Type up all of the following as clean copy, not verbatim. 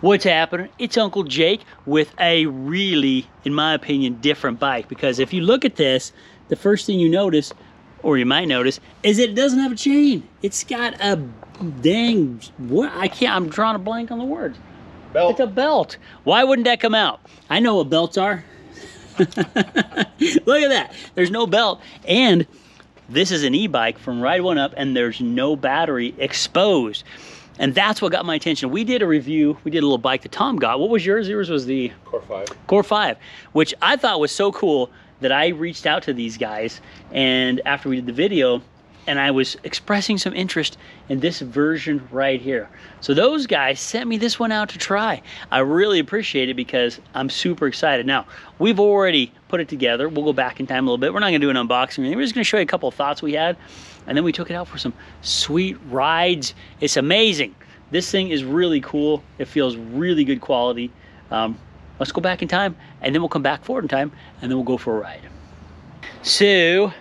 What's happening? It's Uncle Jake with a really, in my opinion, different bike. Because if you look at this, the first thing you notice, or you might notice, is it doesn't have a chain. It's got a dang, what? I'm drawing a blank on the words. Belt. It's a belt. Why wouldn't that come out? I know what belts are. Look at that. There's no belt. And this is an e-bike from Ride One Up, and there's no battery exposed. And that's what got my attention. We did a review. We did a little bike that Tom got. What was yours? Yours was the Core 5. Core 5, which I thought was so cool that I reached out to these guys, and after we did the video, and I was expressing some interest in this version right here. So those guys sent me this one out to try. I really appreciate it because I'm super excited. Now, we've already put it together. We'll go back in time a little bit. We're not gonna do an unboxing or anything. We're just gonna show you a couple of thoughts we had, and then we took it out for some sweet rides. It's amazing. This thing is really cool. It feels really good quality. Let's go back in time, and then we'll come back forward in time, and then we'll go for a ride. So,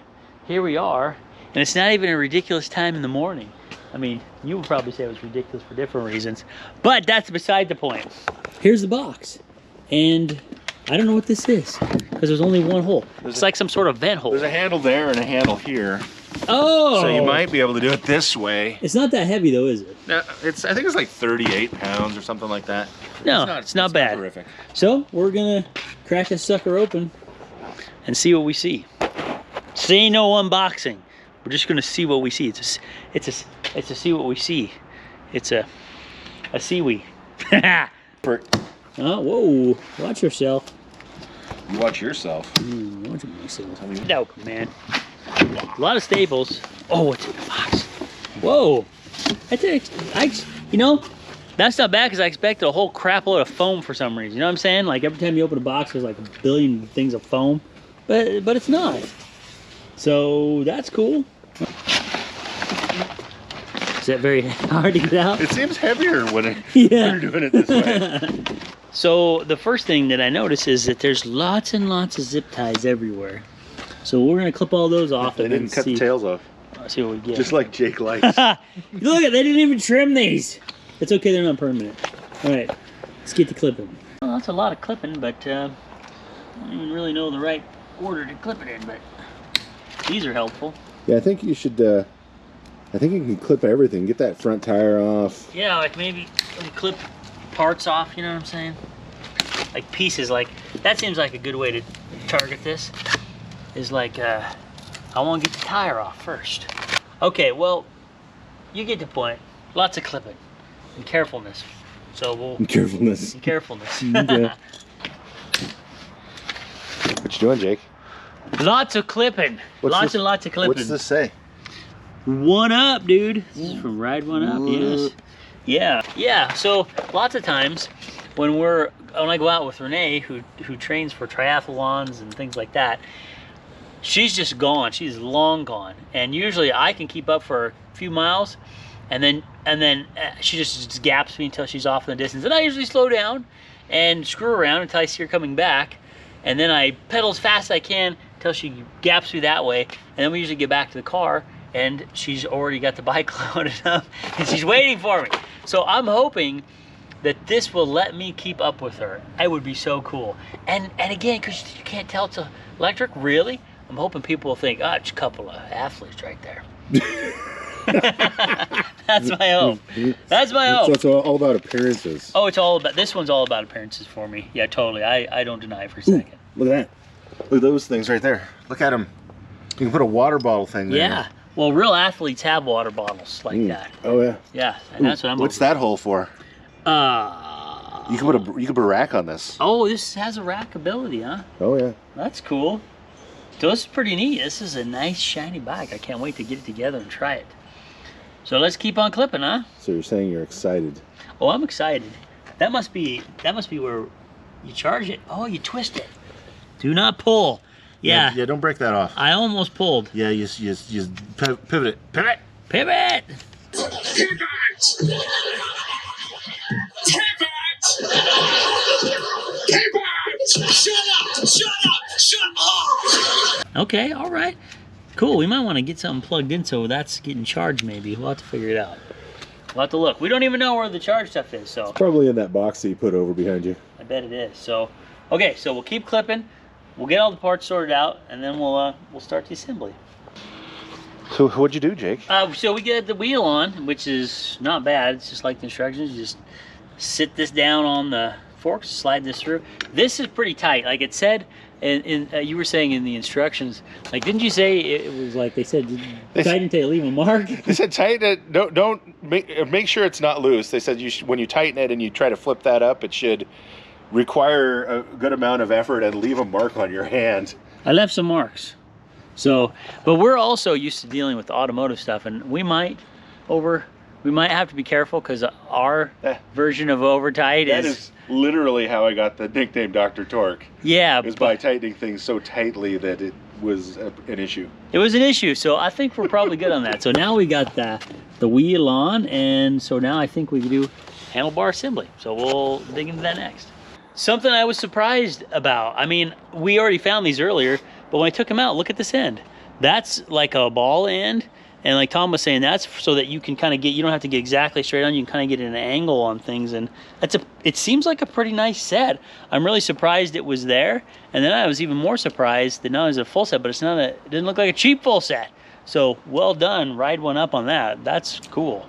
here we are, and it's not even a ridiculous time in the morning. I mean, you would probably say it was ridiculous for different reasons, but that's beside the point. Here's the box, and I don't know what this is, because there's only one hole. It's like some sort of vent hole. There's a handle there and a handle here. Oh! So you might be able to do it this way. It's not that heavy though, is it? No, I think it's like 38 pounds or something like that. No, it's not bad. Terrific. So we're gonna crack this sucker open and see what we see. See, no unboxing. We're just gonna see what we see. It's a see what we see. It's a see-wee. Oh, whoa! Watch yourself. You watch yourself. Watch myself. No, man. A lot of staples. Oh, what's in the box? Whoa! You know, that's not bad because I expected a whole crap load of foam for some reason. You know what I'm saying? Like every time you open a box, there's like a billion things of foam, but it's not. So that's cool. Is that very hard to get out? It seems heavier when Yeah. you're doing it this way. So the first thing that I notice is that there's lots and lots of zip ties everywhere. So we're gonna clip all those off. They didn't cut the tails off. See what we get. Just like Jake likes. Look at, they didn't even trim these. It's okay, they're not permanent. All right, let's get to clipping. Well, that's a lot of clipping, but I don't even really know the right order to clip it in, but these are helpful. Yeah, I think you should, I think you can clip everything. Get that front tire off. Yeah, like maybe clip parts off, you know what I'm saying? Like pieces, like, that seems like a good way to target this. Is like, I want to get the tire off first. Okay, well, you get the point. Lots of clipping and carefulness. So we'll... Carefulness. Carefulness. Okay. What you doing, Jake? Lots of clipping. Lots and lots of clipping. What's this say? One Up, dude. This is from Ride One Up, yes. Yeah, so lots of times when I go out with Renee, who trains for triathlons and things like that, she's just gone. She's long gone, and usually I can keep up for a few miles, and then she just gaps me until she's off in the distance. And I usually slow down and screw around until I see her coming back, and then I pedal as fast as I can until she gaps me that way, and then we usually get back to the car, and she's already got the bike loaded up, and she's waiting for me. So I'm hoping that this will let me keep up with her. It would be so cool. And again, because you can't tell it's electric, really. I'm hoping people will think, oh, it's a couple of athletes right there. That's my hope. That's my hope. So it's all about appearances. Oh, it's all about, this one's all about appearances for me. Yeah, totally. I don't deny it for a second. Look at that. Look at those things right there. Look at them. You can put a water bottle thing there. Yeah. Well, real athletes have water bottles like that. Oh yeah. Yeah, and that's what I'm What's that hole for? You You could put a rack on this. Oh, this has a rack ability, huh? Oh yeah. That's cool. So this is pretty neat. This is a nice shiny bike. I can't wait to get it together and try it. So let's keep on clipping, huh? So you're saying you're excited? Oh, I'm excited. That must be where you charge it. Oh, you twist it. Do not pull. Yeah. Yeah, don't break that off. I almost pulled. Yeah, you just pivot it. Pivot! Pivot! Pivot! Shut up! Shut up! Shut up! Okay, all right. Cool, we might want to get something plugged in so that's getting charged maybe. We'll have to figure it out. We'll have to look. We don't even know where the charge stuff is, so Probably in that box that you put over behind you. I bet it is. So, okay, so we'll keep clipping. We'll get all the parts sorted out, and then we'll start the assembly. So what'd you do, Jake? So we get the wheel on, which is not bad. It's just like the instructions. You just sit this down on the forks, slide this through. This is pretty tight. Like it said, you were saying in the instructions, like didn't you say it was like they said tighten until you leave a mark? They said tighten it. Don't make sure it's not loose. They said when you tighten it and you try to flip that up, it should require a good amount of effort and leave a mark on your hand. I left some marks. So, but we're also used to dealing with automotive stuff, and we might have to be careful because our version of overtight That is literally how I got the nickname Dr. Torque. Yeah, it was by tightening things so tightly that it was an issue. It was an issue, so I think we're probably good on that. So now we got the wheel on, and so now I think we can do handlebar assembly. So we'll dig into that next. Something I was surprised about. I mean, we already found these earlier, but when I took them out, look at this end. That's like a ball end. And like Tom was saying, that's so that you can kind of you don't have to get exactly straight on, you can kind of get an angle on things. And it seems like a pretty nice set. I'm really surprised it was there. And then I was even more surprised that not only is it a full set, but it didn't look like a cheap full set. So well done, ride one up on that. That's cool.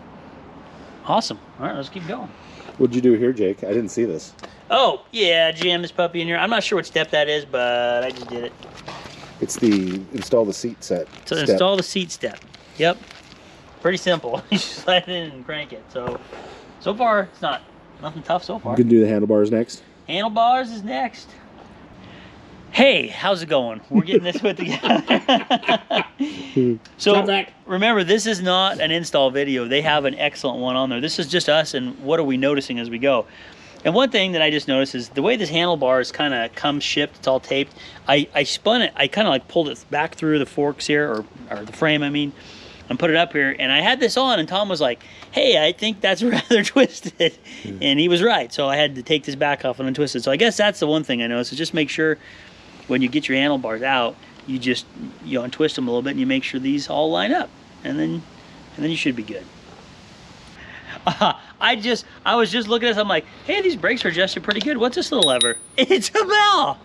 Awesome. All right, let's keep going. What'd you do here, Jake? I didn't see this. Oh, yeah, jam this puppy in here. I'm not sure what step that is, but I just did it. It's the install the seat set. So install the seat step. Yep. Pretty simple. You just slide it in and crank it. So far, it's nothing tough so far. You can do the handlebars next. Handlebars is next. Hey, how's it going? We're getting this put together. So remember, this is not an install video. They have an excellent one on there. This is just us and what are we noticing as we go. And one thing that I just noticed is the way this handlebar is kind of comes shipped, it's all taped. I spun it, I kind of like pulled it back through the forks here, or the frame, I mean, and put it up here. And I had this on, and Tom was like, hey, I think that's rather twisted. And he was right. So I had to take this back off and untwist it. So I guess that's the one thing I noticed, is just make sure when you get your handlebars out, you just untwist them a little bit and you make sure these all line up. And then you should be good. I was just looking at this, I'm like, hey, these brakes are adjusted pretty good. What's this little lever? It's a bell.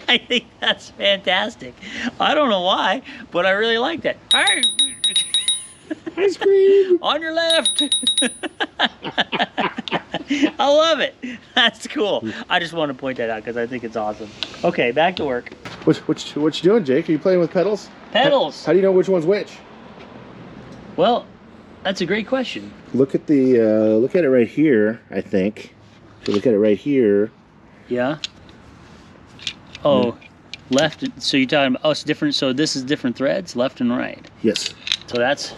I think that's fantastic. I don't know why, but I really like that. Ice cream! On your left. I love it. That's cool. I just want to point that out because I think it's awesome. Okay, back to work. What you doing, Jake? Are you playing with pedals? Pedals. How do you know which one's which? Well, that's a great question. Look at it right here, I think. If you look at it right here. Yeah. Oh, left. So you're talking about, oh, it's different. So this is different threads, left and right. Yes. So that's.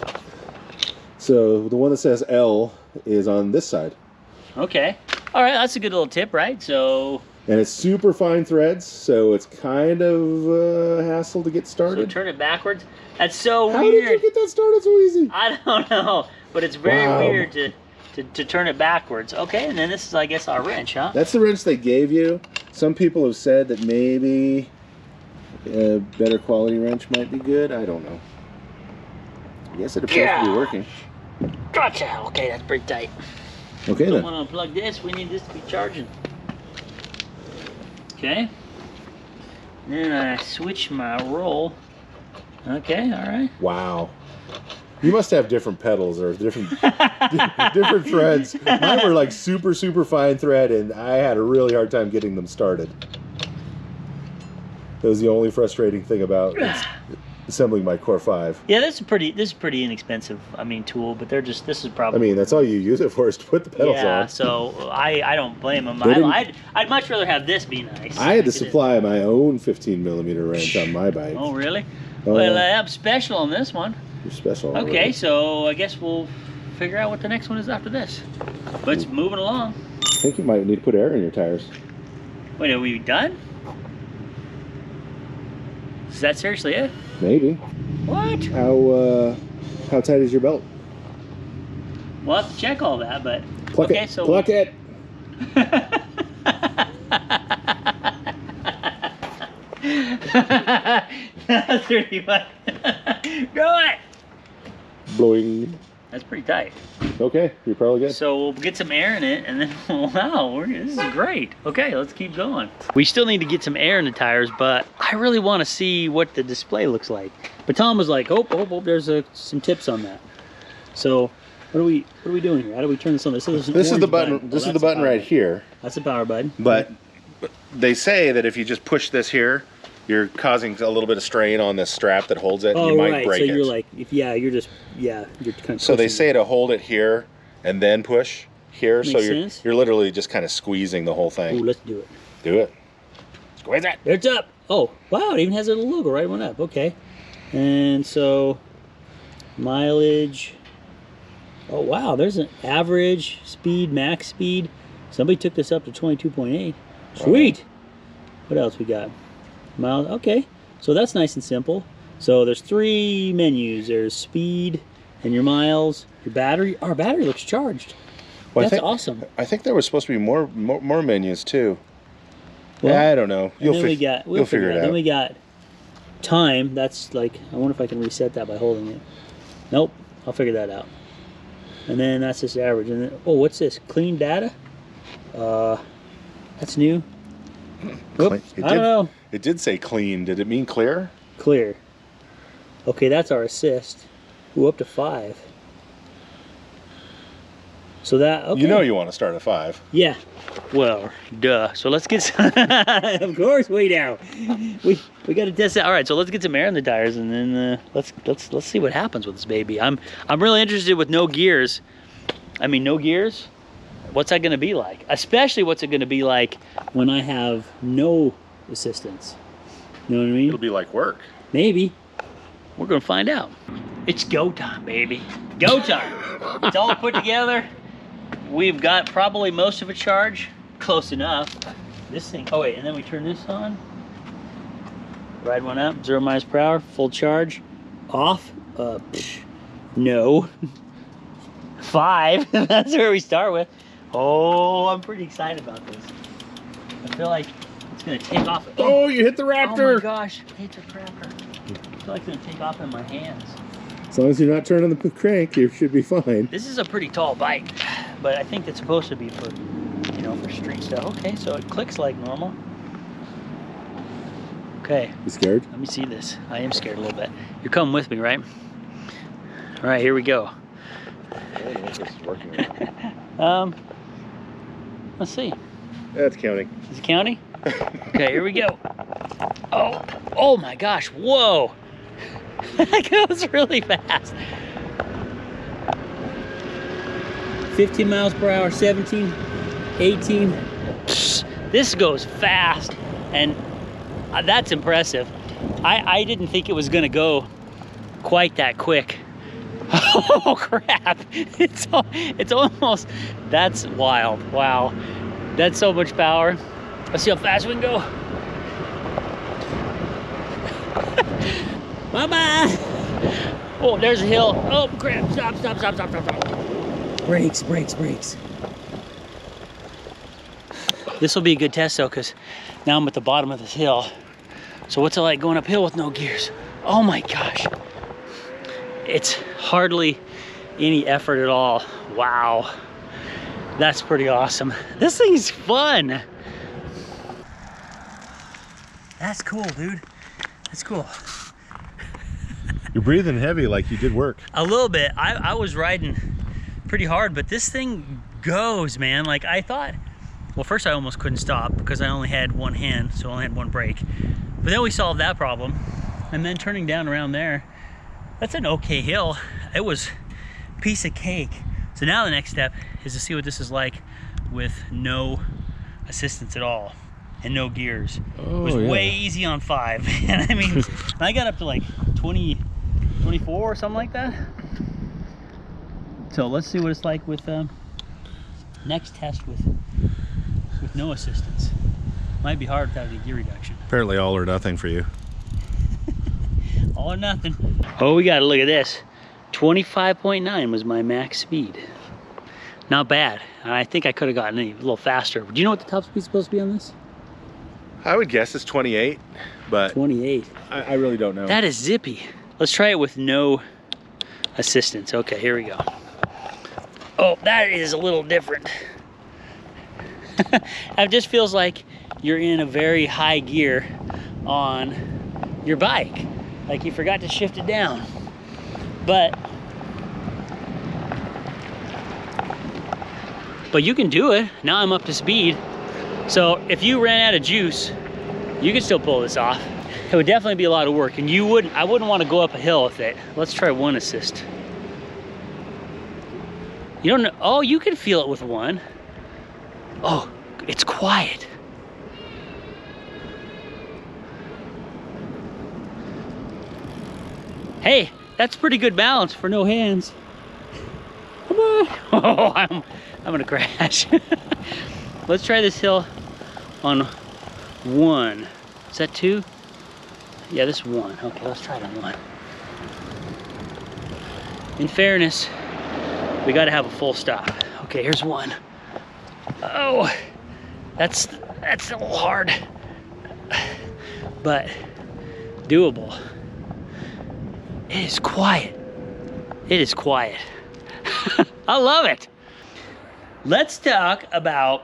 So the one that says L is on this side. Okay. All right. That's a good little tip, right? So. And it's super fine threads, so it's kind of a hassle to get started. So turn it backwards. That's so weird. How did you get that started so easy? I don't know, but it's very weird to turn it backwards. Okay, and then this is, I guess, our wrench, huh? That's the wrench they gave you. Some people have said that maybe a better quality wrench might be good. I don't know. I guess it appears to be working. Gotcha. Okay, that's pretty tight. Okay, Don't then. want to unplug this. We need this to be charging. Okay. Then I switch my roll. Okay, all right. Wow. You must have different pedals or different different threads. Mine were like super fine thread, and I had a really hard time getting them started. That was the only frustrating thing about assembling my Core 5. Yeah, this is pretty inexpensive. I mean, tool, but this is probably. I mean, that's all you use it for is to put the pedals on. Yeah, so I don't blame them. I'd much rather have this be nice. I had to supply my own 15mm wrench on my bike. Oh, really? Oh, Well, yeah. I'm special on this one. You're special. Okay, already. so I guess we'll figure out what the next one is after this. But it's moving along. I think you might need to put air in your tires. Wait, are we done? Is that seriously it? Maybe. What? How tight is your belt? We'll have to check all that, but Pluck okay, it. so Pluck it. 31. Go it. blowing. That's pretty tight. Okay, you're probably good. So we'll get some air in it, and then wow, this is great. Okay, let's keep going. We still need to get some air in the tires, but I really want to see what the display looks like. But Tom was like, oh, there's some tips on that. So what are we doing here? How do we turn this on? This is the button. This is the button right here. That's the power button. But they say that if you just push this here, you're causing a little bit of strain on this strap that holds it. Oh, you might right. break So it. you're like, you're kind of. So they say to hold it here and then push here. Makes So sense. you're literally just kind of squeezing the whole thing. Ooh, let's do it. Do it. Squeeze it. It's up. Oh, wow, it even has a little logo right one up. Okay. And so mileage. Oh, wow, there's an average speed, max speed. Somebody took this up to 22.8. Sweet. What else we got? Miles. Okay. So that's nice and simple. So there's 3 menus. There's speed and your miles, your battery. Our battery looks charged. Well, That's awesome. I think there was supposed to be more menus too. Well, I don't know. We'll You'll figure it out. Then we got time. That's like, I wonder if I can reset that by holding it. Nope. I'll figure that out. And then that's just average. And then, oh, what's this? Clean data? That's new. Whoop, I don't know. It did say clean. Did it mean clear? Clear. Okay, that's our assist. Ooh, up to 5. So that, okay. You know you want to start at 5. Yeah. Well, duh. So let's get some, of course we do. We got to test it. All right, so let's get some air in the tires, and then let's see what happens with this baby. I'm really interested with no gears. I mean, no gears. What's that going to be like? Especially what's it going to be like when I have no assistance. You know what I mean? It'll be like work. Maybe. We're going to find out. It's go time, baby. Go time. It's all put together. We've got probably most of a charge. Close enough. This thing, oh wait, and then we turn this on. Ride one up, 0 miles per hour, full charge. Off, no. 5, that's where we start with. Oh, I'm pretty excited about this. I feel like it's gonna take off. Oh, you hit the Raptor. Oh my gosh, I hit the crapper. I feel like it's gonna take off in my hands. As long as you're not turning the crank, you should be fine. This is a pretty tall bike, but I think it's supposed to be for, you know, for street stuff. Okay, so it clicks like normal. Okay. You scared? Let me see this. I am scared a little bit. You're coming with me, right? All right, here we go. I don't know if this is working. Let's see. That's counting. Is it counting? Okay, here we go. Oh my gosh, whoa. That goes really fast. 15 miles per hour, 17, 18. This goes fast, and that's impressive. I didn't think it was gonna go quite that quick. Oh crap, it's almost, that's wild. Wow, that's so much power. Let's see how fast we can go. Bye-bye. Oh, there's a hill. Oh crap, stop. Brakes. This will be a good test though, because now I'm at the bottom of this hill. So what's it like going uphill with no gears? Oh my gosh. It's hardly any effort at all. Wow. That's pretty awesome. This thing's fun. That's cool, dude. That's cool. You're breathing heavy like you did work. A little bit. I was riding pretty hard, but this thing goes, man. Like I thought, well, first I almost couldn't stop because I only had one hand, so I only had one brake. But then we solved that problem. And then turning down around there, that's an okay hill. It was a piece of cake. So now the next step is to see what this is like with no assistance at all and no gears. Oh, it was yeah. way easy on 5. And I mean, I got up to like 20, 24 or something like that. So let's see what it's like with next test with no assistance. Might be hard without a gear reduction. Apparently all or nothing for you. All or nothing. Oh, we gotta look at this. 25.9 was my max speed. Not bad. I think I could have gotten a little faster. Do you know what the top speed's supposed to be on this? I would guess it's 28, but 28. I really don't know. That is zippy. Let's try it with no assistance. Okay, here we go. Oh, that is a little different. It just feels like you're in a very high gear on your bike. Like you forgot to shift it down. But you can do it. Now I'm up to speed. So if you ran out of juice, you can still pull this off. It would definitely be a lot of work, and I wouldn't want to go up a hill with it. Let's try one assist. You don't know, oh, you can feel it with one. Oh, it's quiet. Hey, that's pretty good balance for no hands. Come on. Oh, I'm gonna crash. Let's try this hill on one. Is that two? Yeah, this is one. Okay, let's try it on one. In fairness, we gotta have a full stop. Okay, here's one. Oh, that's a little hard, but doable. It is quiet. It is quiet. I love it. Let's talk about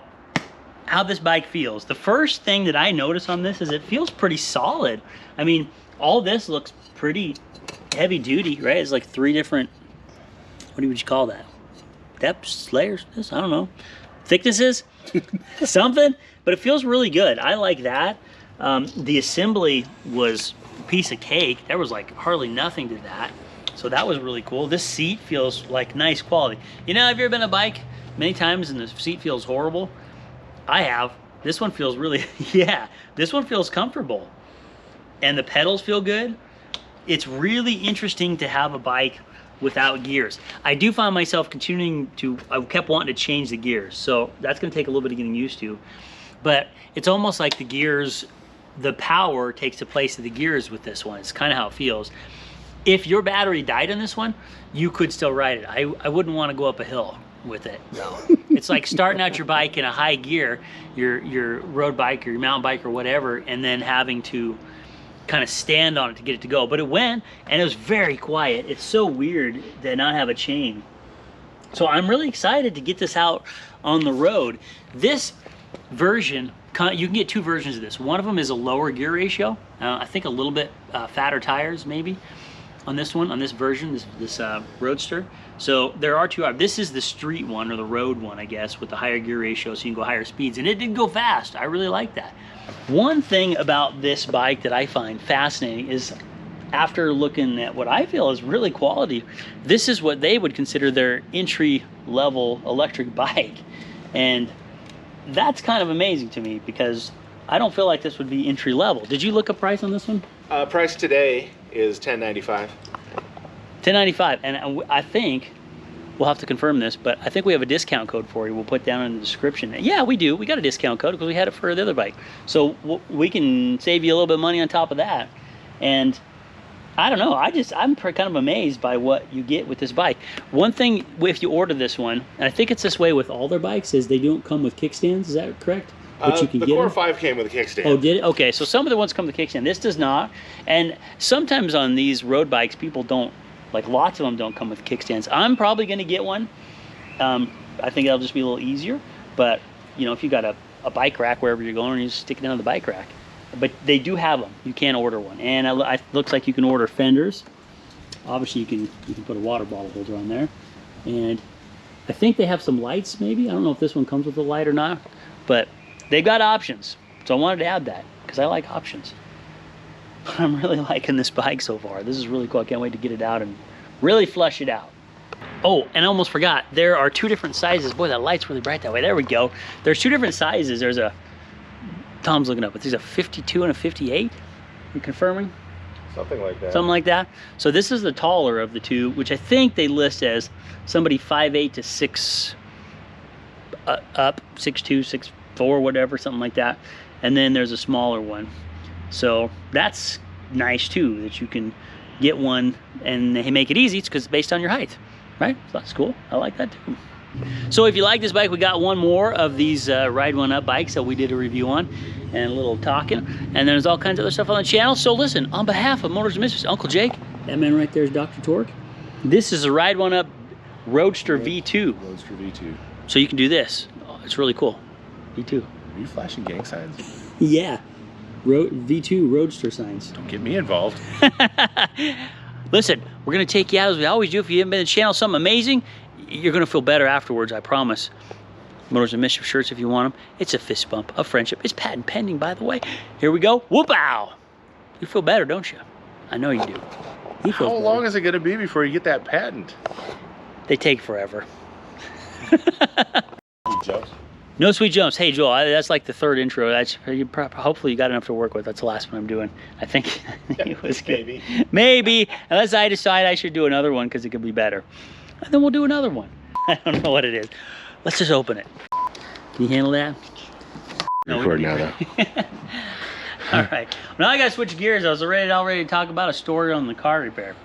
how this bike feels. The first thing that I notice on this is it feels pretty solid. I mean, all this looks pretty heavy duty, right? It's like 3 different, what would you call that? Depths, layers, I don't know. Thicknesses, something, but it feels really good. I like that. The assembly was a piece of cake. There was like hardly nothing to that. So that was really cool. This seat feels like nice quality. You know, have you ever been on a bike many times and the seat feels horrible? I have. This one feels really, yeah, this one feels comfortable. And the pedals feel good. It's really interesting to have a bike without gears. I do find myself continuing to, I kept wanting to change the gears. So that's gonna take a little bit of getting used to. But it's almost like the gears, the power takes the place of the gears with this one. It's kind of how it feels. If your battery died on this one, you could still ride it. I wouldn't want to go up a hill with it, though. It's like starting out your bike in a high gear, your road bike or your mountain bike or whatever, and then having to kind of stand on it to get it to go. But it went, and it was very quiet. It's so weird to not have a chain. So I'm really excited to get this out on the road. This version, you can get 2 versions of this. One of them is a lower gear ratio. I think a little bit fatter tires maybe on this one, on this version, this Roadster. So there are 2. This is the street one, or the road one, I guess, with the higher gear ratio, so you can go higher speeds. And it did go fast. I really like that. One thing about this bike that I find fascinating is, after looking at what I feel is really quality, this is what they would consider their entry-level electric bike. And that's kind of amazing to me, because I don't feel like this would be entry-level. Did you look up price on this one? Price today is $10.95. $10.95, and I think, we'll have to confirm this, but I think we have a discount code for you. We'll put down in the description. Yeah, we do. We got a discount code because we had it for the other bike. So we can save you a little bit of money on top of that. And I don't know, I'm kind of amazed by what you get with this bike. One thing, if you order this one, and I think it's this way with all their bikes, is they don't come with kickstands. Is that correct? But you can the get Core them? 5 came with a kickstand. Oh, did it? Okay, so some of the ones come with a kickstand. This does not. And sometimes on these road bikes, people don't, like lots of them don't come with kickstands. I'm probably going to get one. I think that'll just be a little easier. But, you know, if you got a bike rack wherever you're going, you just stick it down the bike rack. But they do have them. You can order one. And it looks like you can order fenders. Obviously, you can put a water bottle holder on there. And I think they have some lights, maybe. I don't know if this one comes with a light or not. But they've got options. So I wanted to add that, because I like options. I'm really liking this bike so far. This is really cool. I can't wait to get it out and really flush it out. Oh, and I almost forgot. There are 2 different sizes. Boy, that light's really bright that way. There we go. There's 2 different sizes. There's a, Tom's looking up, but there's a 52 and a 58. You confirming? Something like that. Something like that. So this is the taller of the 2, which I think they list as somebody 5'8" to 6 up, 6'2", 6'4", whatever, something like that. And then there's a smaller one. So that's nice too, that you can get one and they make it easy. It's because it's based on your height, right? So that's cool. I like that too. So if you like this bike, we got one more of these Ride One Up bikes that we did a review on, and a little talking, and there's all kinds of other stuff on the channel. So listen, on behalf of Motors and Mischief, Uncle Jake, that man right there is Dr. Torque. This is a Ride One Up Roadster V2. Roadster V2. So you can do this. Oh, it's really cool. V2. Are you flashing gang signs? Yeah. V2 Roadster signs. Don't get me involved. Listen, we're going to take you out as we always do. If you haven't been to the channel, something amazing, you're going to feel better afterwards, I promise. Motors and Mischief shirts if you want them. It's a fist bump of friendship. It's patent pending, by the way. Here we go. Whoop-ow! You feel better, don't you? I know you do. He feels How better. long is it going to be before you get that patent? They take forever. Jumps. No sweet jumps. Hey, Joel, that's like the third intro. Hopefully you got enough to work with. That's the last one I'm doing. I think it was good. Maybe. Maybe, unless I decide I should do another one because it could be better. And then we'll do another one. I don't know what it is. Let's just open it. Can you handle that? No, Record now, though. All right. Now I got to switch gears. I was already to talk about a story on the car repair.